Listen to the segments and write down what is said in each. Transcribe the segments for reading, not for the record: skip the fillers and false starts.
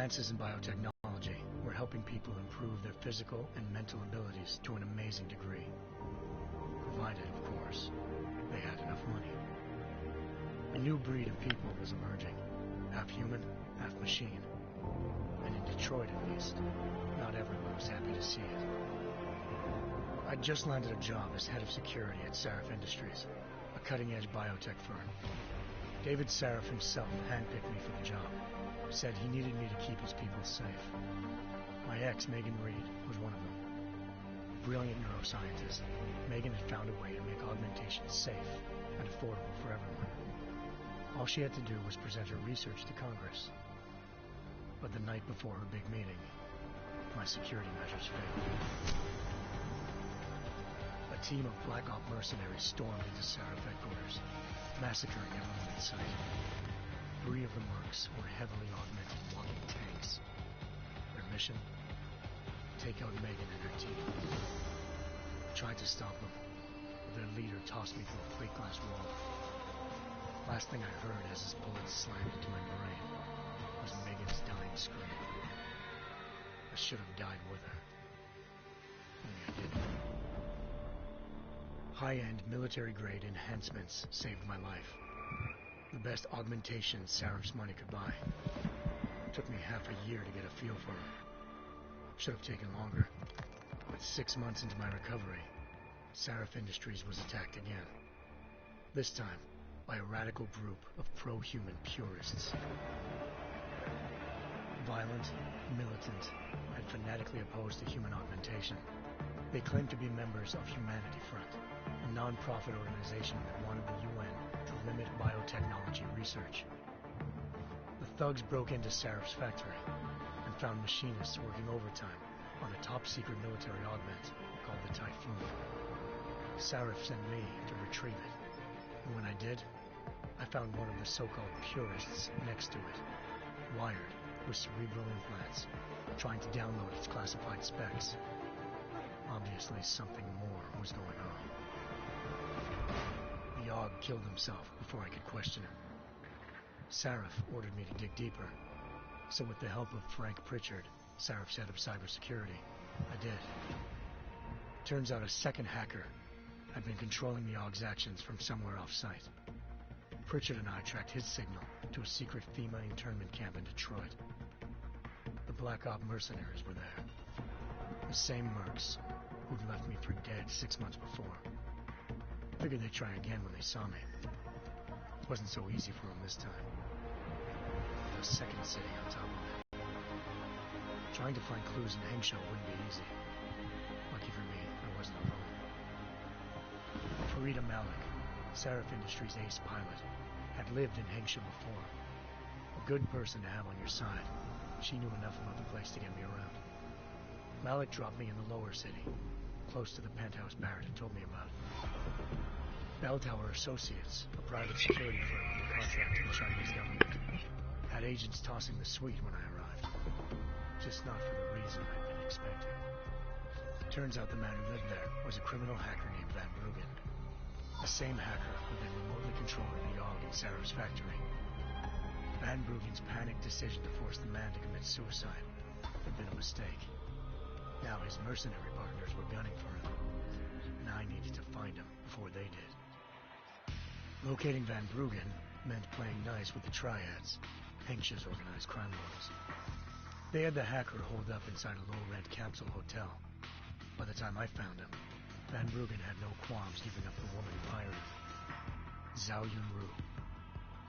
Advances in biotechnology were helping people improve their physical and mental abilities to an amazing degree. Provided, of course, they had enough money. A new breed of people was emerging, half human, half machine. And in Detroit, at least, not everyone was happy to see it. I'd just landed a job as head of security at Sarif Industries, a cutting-edge biotech firm. David Sarif himself handpicked me for the job, said he needed me to keep his people safe. My ex, Megan Reed, was one of them. A brilliant neuroscientist, Megan had found a way to make augmentation safe and affordable for everyone. All she had to do was present her research to Congress. But the night before her big meeting, my security measures failed. A team of Black Op mercenaries stormed into Sarif headquarters, massacring everyone in sight. 3 of the mercs were heavily augmented walking tanks. Their mission? Take out Megan and her team. I tried to stop them, but their leader tossed me through a plate glass wall. Last thing I heard as his bullets slammed into my brain was Megan's dying scream. I should have died with her. Only I didn't. High-end military-grade enhancements saved my life. The best augmentation Sarif's money could buy. It took me half a year to get a feel for them. Should have taken longer. But 6 months into my recovery, Sarif Industries was attacked again. This time, by a radical group of pro-human purists. Violent, militant, and fanatically opposed to human augmentation. They claimed to be members of Humanity Front, a non-profit organization that wanted the UN to limit biotechnology research. The thugs broke into Sarif's factory and found machinists working overtime on a top-secret military augment called the Typhoon. Sarif sent me to retrieve it, and when I did, I found one of the so-called purists next to it, wired with cerebral implants, trying to download its classified specs. Obviously, something more was going on. The AUG killed himself before I could question him. Sarif ordered me to dig deeper, so with the help of Frank Pritchard, Sarif's head of cybersecurity, I did. Turns out a second hacker had been controlling the AUG's actions from somewhere off-site. Pritchard and I tracked his signal to a secret FEMA internment camp in Detroit. The Black Op mercenaries were there. The same mercs who'd left me for dead 6 months before. Figured they'd try again when they saw me. It wasn't so easy for them this time. A second city on top of it. Trying to find clues in Hengsha wouldn't be easy. Lucky for me, I wasn't alone. Farida Malik, Sarif Industries' ace pilot, had lived in Hengsha before. A good person to have on your side. She knew enough about the place to get me around. Malik dropped me in the lower city, close to the penthouse Barrett had told me about. Bell Tower Associates, a private security firm under contract to the Chinese government, had agents tossing the suite when I arrived. Just not for the reason I'd been expecting. Turns out the man who lived there was a criminal hacker named Van Bruggen. The same hacker who'd been remotely controlling the AUG in Sarif's factory. Van Bruggen's panicked decision to force the man to commit suicide had been a mistake. Now his mercenary partners were gunning for him, and I needed to find him before they did. Locating Van Bruggen meant playing nice with the Triads, Hengsha's organized crime lords. They had the hacker holed up inside a low-rent capsule hotel. By the time I found him, Van Bruggen had no qualms giving up the woman who hired him. Zhao Yunru,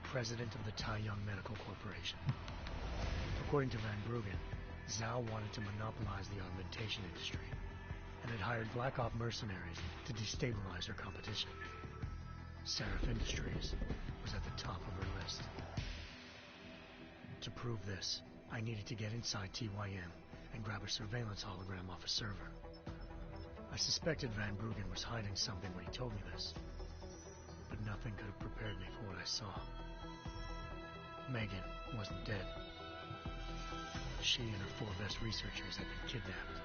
president of the Taiyang Medical Corporation. According to Van Bruggen, Zhao wanted to monopolize the augmentation industry and had hired Black Op mercenaries to destabilize her competition. Sarif Industries was at the top of her list. To prove this, I needed to get inside TYM and grab a surveillance hologram off a server. I suspected Van Bruggen was hiding something when he told me this, but nothing could have prepared me for what I saw. Megan wasn't dead. She and her 4 best researchers had been kidnapped,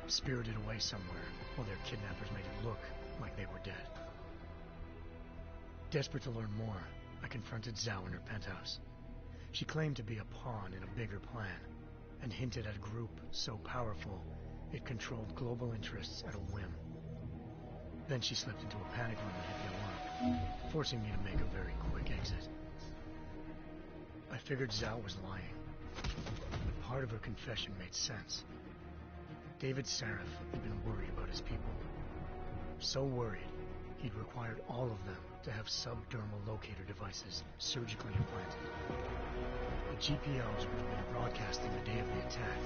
spirited away somewhere while their kidnappers made it look like they were dead. Desperate to learn more, I confronted Zhao in her penthouse. She claimed to be a pawn in a bigger plan, and hinted at a group so powerful it controlled global interests at a whim. Then she slipped into a panic room and hit the alarm, forcing me to make a very quick exit. I figured Zhao was lying, but part of her confession made sense. David Sarif had been worried about his people. So worried, he'd required all of them to have subdermal locator devices surgically implanted. The GPLs would have been broadcasting the day of the attack.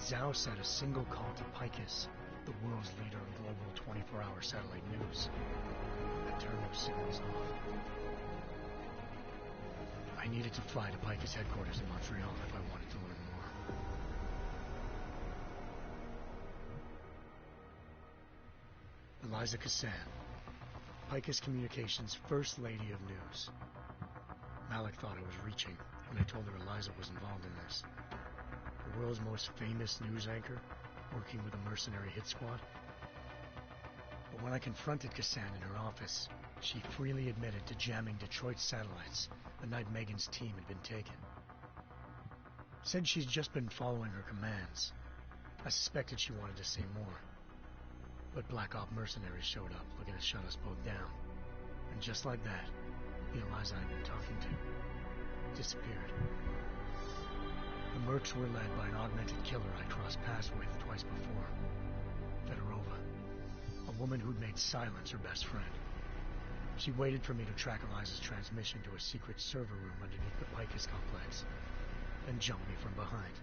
Zhao said a single call to Picus, the world's leader in global 24-hour satellite news, had turned those signals off. I needed to fly to Picus headquarters in Montreal if I wanted to learn more. Eliza Cassan, Picus Communications' First Lady of News. Malik thought I was reaching when I told her Eliza was involved in this. The world's most famous news anchor, working with a mercenary hit squad. But when I confronted Cassan in her office, she freely admitted to jamming Detroit's satellites the night Megan's team had been taken. Said she's just been following her commands. I suspected she wanted to say more. But Black Op mercenaries showed up looking to shut us both down. And just like that, the Eliza I'd been talking to disappeared. The mercs were led by an augmented killer I crossed paths with twice before, Fedorova, a woman who'd made silence her best friend. She waited for me to track Eliza's transmission to a secret server room underneath the Picus complex, then jumped me from behind.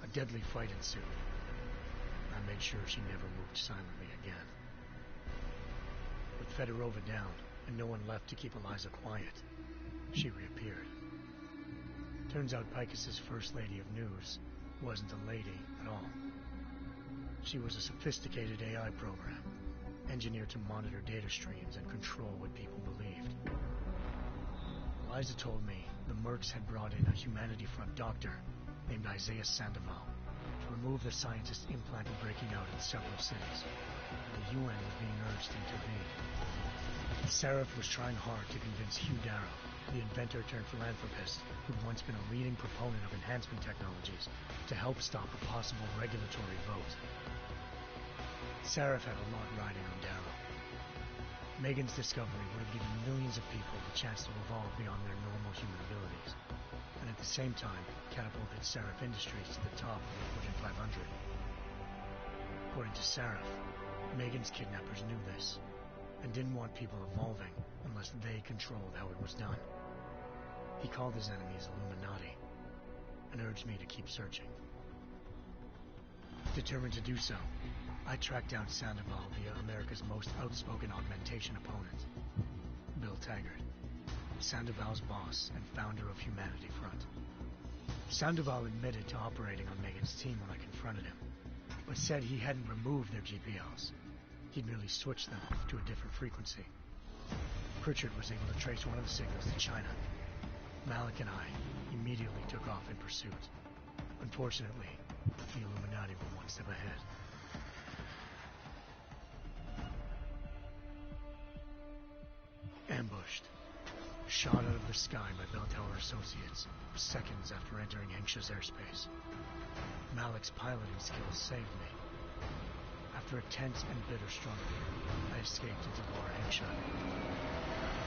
A deadly fight ensued. I made sure she never moved silently again. With Fedorova down and no one left to keep Eliza quiet, she reappeared. Turns out Picus's First Lady of News wasn't a lady at all. She was a sophisticated AI program, engineered to monitor data streams and control what people believed. Eliza told me the mercs had brought in a Humanity Front doctor named Isaiah Sandoval to remove the scientist implanted breaking out in several cities. The UN was being urged to intervene. Sarif was trying hard to convince Hugh Darrow, the inventor-turned-philanthropist who'd once been a leading proponent of enhancement technologies, to help stop a possible regulatory vote. Sarif had a lot riding on Darrow. Megan's discovery would have given millions of people the chance to evolve beyond their normal human abilities, and at the same time catapulted Sarif Industries to the top of the Fortune 500. According to Sarif, Megan's kidnappers knew this, and didn't want people evolving unless they controlled how it was done. He called his enemies Illuminati, and urged me to keep searching. Determined to do so, I tracked down Sandoval via America's most outspoken augmentation opponent, Bill Taggart, Sandoval's boss and founder of Humanity Front. Sandoval admitted to operating on Megan's team when I confronted him, but said he hadn't removed their GPLs. He'd merely switched them to a different frequency. Pritchard was able to trace one of the signals to China. Malik and I immediately took off in pursuit. Unfortunately, the Illuminati were one step ahead. Ambushed. Shot out of the sky by Bell Tower Associates, seconds after entering Hengsha's airspace. Malik's piloting skills saved me. After a tense and bitter struggle, I escaped into Lower Hengsha.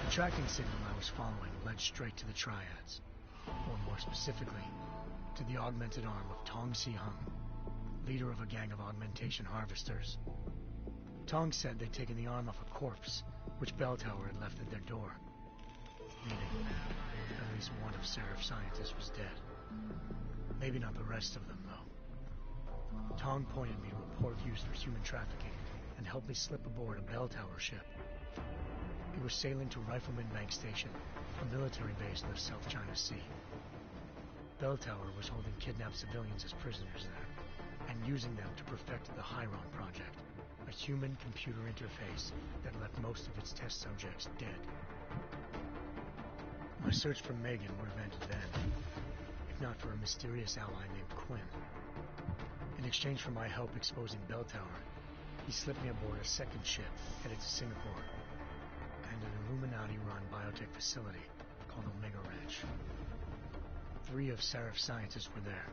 The tracking signal I was following led straight to the Triads, or more specifically, to the augmented arm of Tong Si-hung, leader of a gang of augmentation harvesters. Tong said they'd taken the arm off a corpse, which Bell Tower had left at their door, meaning at least one of Serif's scientists was dead. Maybe not the rest of them, though. Tong pointed me to a port used for human trafficking and helped me slip aboard a Bell Tower ship. It was sailing to Rifleman Bank Station, a military base in the South China Sea. Bell Tower was holding kidnapped civilians as prisoners there, and using them to perfect the Chiron Project, a human-computer interface that left most of its test subjects dead. My search for Megan would have ended then, if not for a mysterious ally named Quinn. In exchange for my help exposing Bell Tower, he slipped me aboard a second ship headed to Singapore, and an Illuminati-run biotech facility called Omega Ranch. 3 of Seraph's scientists were there,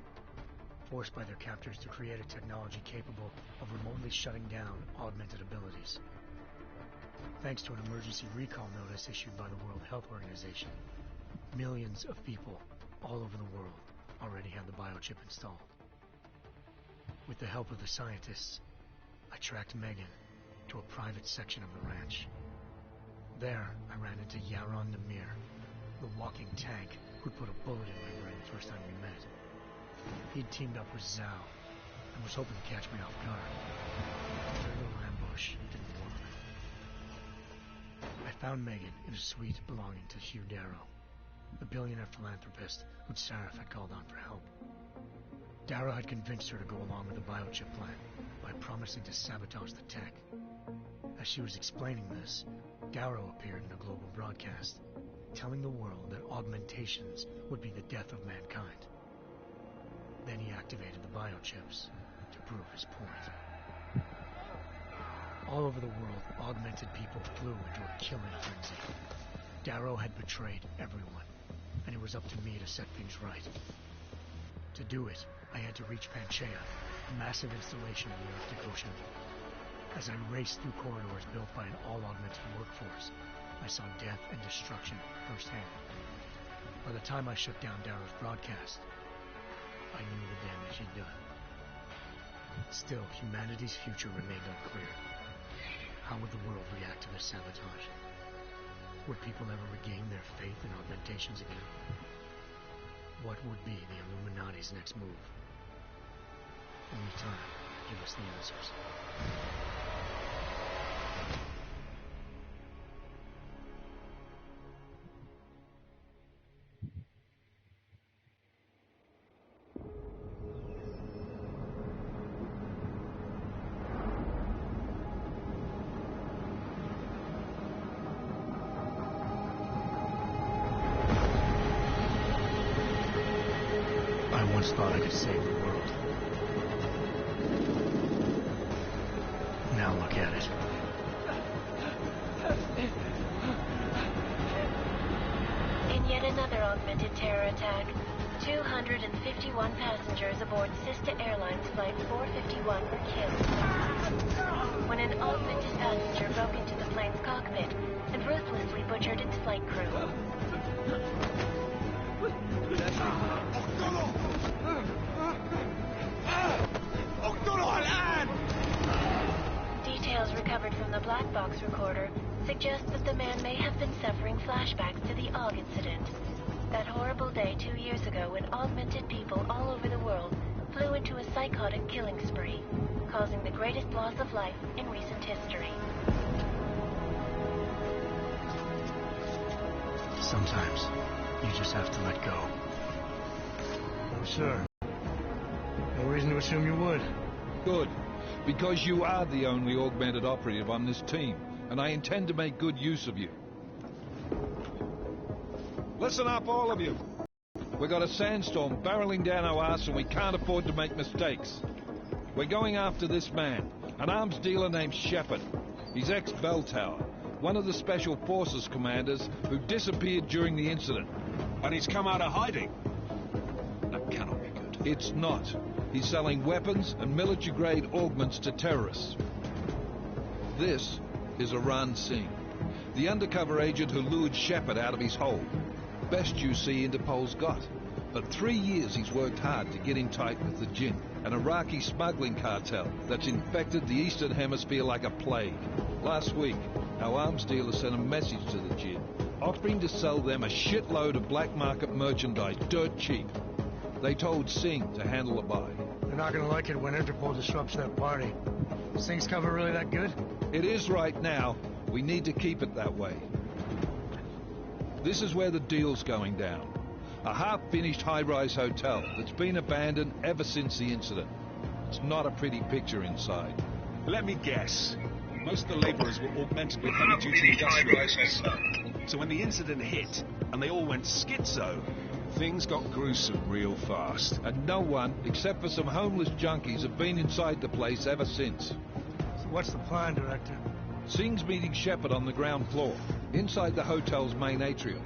forced by their captors to create a technology capable of remotely shutting down augmented abilities. Thanks to an emergency recall notice issued by the World Health Organization, millions of people all over the world already had the biochip installed. With the help of the scientists, I tracked Megan to a private section of the ranch. There, I ran into Yaron Namir, the walking tank who'd put a bullet in my brain the first time we met. He'd teamed up with Zhao and was hoping to catch me off guard. Their little ambush didn't work. I found Megan in a suite belonging to Hugh Darrow, the billionaire philanthropist who Seraph had called on for help. Darrow had convinced her to go along with the biochip plan by promising to sabotage the tech. As she was explaining this, Darrow appeared in a global broadcast, telling the world that augmentations would be the death of mankind. Then he activated the biochips to prove his point. All over the world, augmented people flew into a killing frenzy. Darrow had betrayed everyone, and it was up to me to set things right. To do it, I had to reach Panchaea, a massive installation in the Arctic Ocean. As I raced through corridors built by an all-augmented workforce, I saw death and destruction firsthand. By the time I shut down Darrow's broadcast, I knew the damage he'd done. Still, humanity's future remained unclear. How would the world react to this sabotage? Would people ever regain their faith in augmentations again? What would be the Illuminati's next move? Only time will give us the answers. I once thought I could save the world. Now look at it. In yet another augmented terror attack, 251 passengers aboard sister airlines Flight 451 were killed when an augmented passenger broke into the plane's cockpit and ruthlessly butchered its flight crew. Details recovered from the black box recorder suggest that the man may have been suffering flashbacks to the AUG incident. That horrible day 2 years ago when augmented people all over the world flew into a psychotic killing spree, causing the greatest loss of life in recent history. Sometimes, you just have to let go. I'm sure. No reason to assume you would. Good. Because you are the only augmented operative on this team, and I intend to make good use of you. Listen up, all of you. We've got a sandstorm barreling down our arse and we can't afford to make mistakes. We're going after this man, an arms dealer named Shepard. He's ex-Bell Tower, one of the Special Forces commanders who disappeared during the incident. And he's come out of hiding. That cannot be good. It's not. He's selling weapons and military-grade augments to terrorists. This is Iran Singh, the undercover agent who lured Shepard out of his hole. Best you see Interpol's got. For 3 years he's worked hard to get in tight with the Jinn, an Iraqi smuggling cartel that's infected the Eastern Hemisphere like a plague. Last week, our arms dealer sent a message to the Jinn, offering to sell them a shitload of black market merchandise dirt cheap. They told Singh to handle the buy. They're not gonna like it when Interpol disrupts their party. Singh's cover really that good? It is right now. We need to keep it that way. This is where the deal's going down. A half-finished high-rise hotel that's been abandoned ever since the incident. It's not a pretty picture inside. Let me guess. Most of the labourers were augmented with heavy-duty industrials. So when the incident hit, and they all went schizo, things got gruesome real fast. And no one, except for some homeless junkies, have been inside the place ever since. So what's the plan, Director? Singh's meeting Shepard on the ground floor, inside the hotel's main atrium.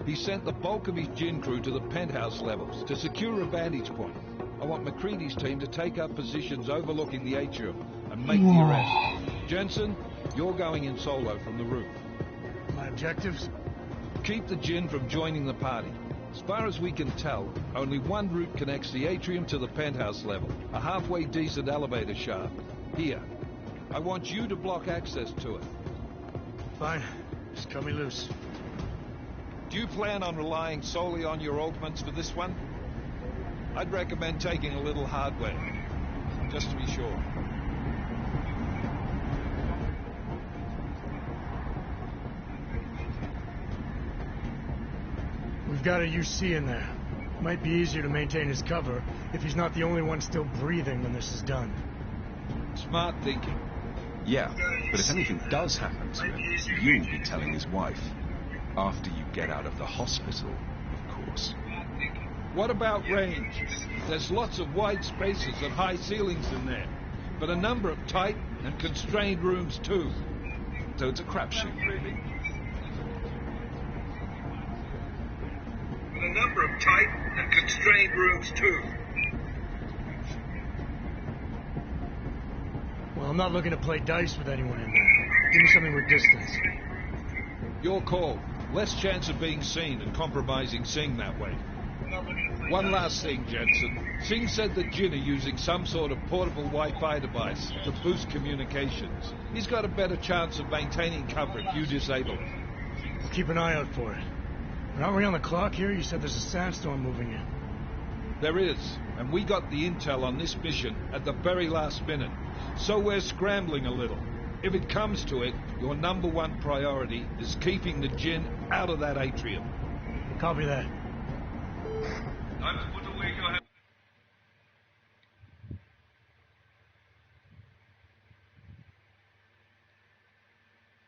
He sent the bulk of his gin crew to the penthouse levels to secure a vantage point. I want McCready's team to take up positions overlooking the atrium and make the arrest. Jensen, you're going in solo from the roof. My objectives? Keep the gin from joining the party. As far as we can tell, only one route connects the atrium to the penthouse level, a halfway decent elevator shaft. Here. I want you to block access to it. Fine. Just cut me loose. Do you plan on relying solely on your augments for this one? I'd recommend taking a little hardware, just to be sure. We've got a UC in there. Might be easier to maintain his cover if he's not the only one still breathing when this is done. Smart thinking. Yeah, but if anything does happen to him, you'll be telling his wife. After you get out of the hospital, of course. What about range? There's lots of wide spaces and high ceilings in there, but a number of tight and constrained rooms too. So it's a crapshoot, really. With a number of tight and constrained rooms too. Well, I'm not looking to play dice with anyone in there. Give me something with distance. Your call. Less chance of being seen and compromising Singh that way. One last thing, Jensen. Singh said that Jin are using some sort of portable Wi-Fi device to boost communications. He's got a better chance of maintaining cover if you disable it. We'll keep an eye out for it. But aren't we on the clock here? You said there's a sandstorm moving in. There is, and we got the intel on this mission at the very last minute. So we're scrambling a little. If it comes to it, your number one priority is keeping the Jinn out of that atrium. Copy that. Time to put away your